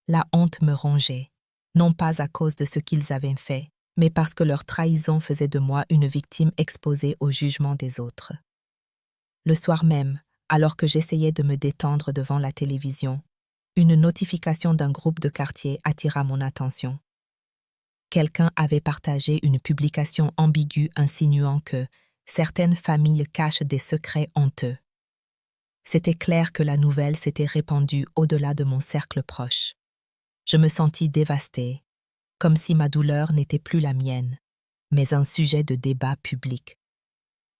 La honte me rongeait, non pas à cause de ce qu'ils avaient fait, mais parce que leur trahison faisait de moi une victime exposée au jugement des autres. Le soir même, alors que j'essayais de me détendre devant la télévision, une notification d'un groupe de quartier attira mon attention. Quelqu'un avait partagé une publication ambiguë insinuant que certaines familles cachent des secrets honteux. C'était clair que la nouvelle s'était répandue au-delà de mon cercle proche. Je me sentis dévastée, comme si ma douleur n'était plus la mienne, mais un sujet de débat public.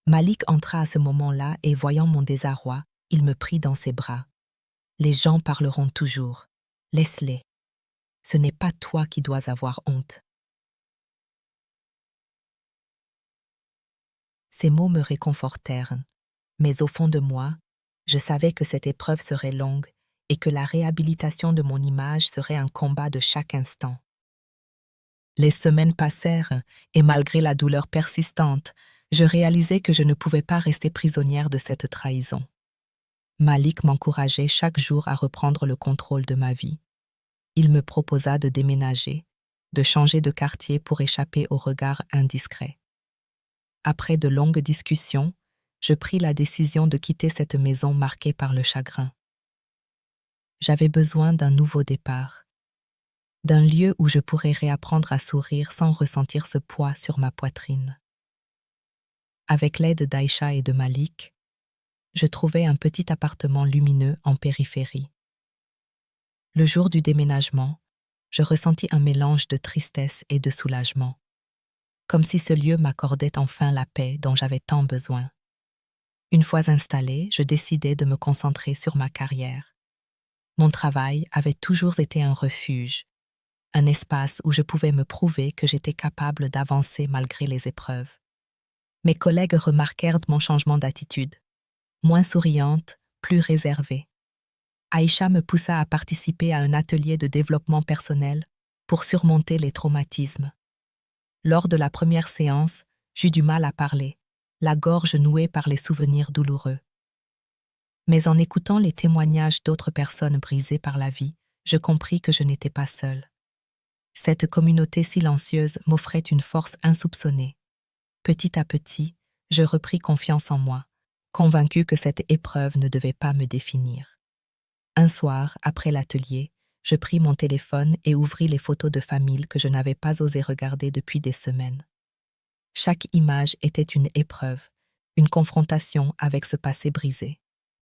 Malik entra à ce moment-là et, voyant mon désarroi, il me prit dans ses bras. « Les gens parleront toujours. Laisse-les. Ce n'est pas toi qui dois avoir honte. » Ces mots me réconfortèrent, mais au fond de moi, je savais que cette épreuve serait longue et que la réhabilitation de mon image serait un combat de chaque instant. Les semaines passèrent et malgré la douleur persistante, je réalisais que je ne pouvais pas rester prisonnière de cette trahison. Malik m'encourageait chaque jour à reprendre le contrôle de ma vie. Il me proposa de déménager, de changer de quartier pour échapper aux regards indiscrets. Après de longues discussions, je pris la décision de quitter cette maison marquée par le chagrin. J'avais besoin d'un nouveau départ, d'un lieu où je pourrais réapprendre à sourire sans ressentir ce poids sur ma poitrine. Avec l'aide d'Aïcha et de Malik, je trouvai un petit appartement lumineux en périphérie. Le jour du déménagement, je ressentis un mélange de tristesse et de soulagement, comme si ce lieu m'accordait enfin la paix dont j'avais tant besoin. Une fois installée, je décidai de me concentrer sur ma carrière. Mon travail avait toujours été un refuge, un espace où je pouvais me prouver que j'étais capable d'avancer malgré les épreuves. Mes collègues remarquèrent mon changement d'attitude, moins souriante, plus réservée. Aïcha me poussa à participer à un atelier de développement personnel pour surmonter les traumatismes. Lors de la première séance, j'eus du mal à parler, la gorge nouée par les souvenirs douloureux. Mais en écoutant les témoignages d'autres personnes brisées par la vie, je compris que je n'étais pas seule. Cette communauté silencieuse m'offrait une force insoupçonnée. Petit à petit, je repris confiance en moi, convaincue que cette épreuve ne devait pas me définir. Un soir, après l'atelier, je pris mon téléphone et ouvris les photos de famille que je n'avais pas osé regarder depuis des semaines. Chaque image était une épreuve, une confrontation avec ce passé brisé.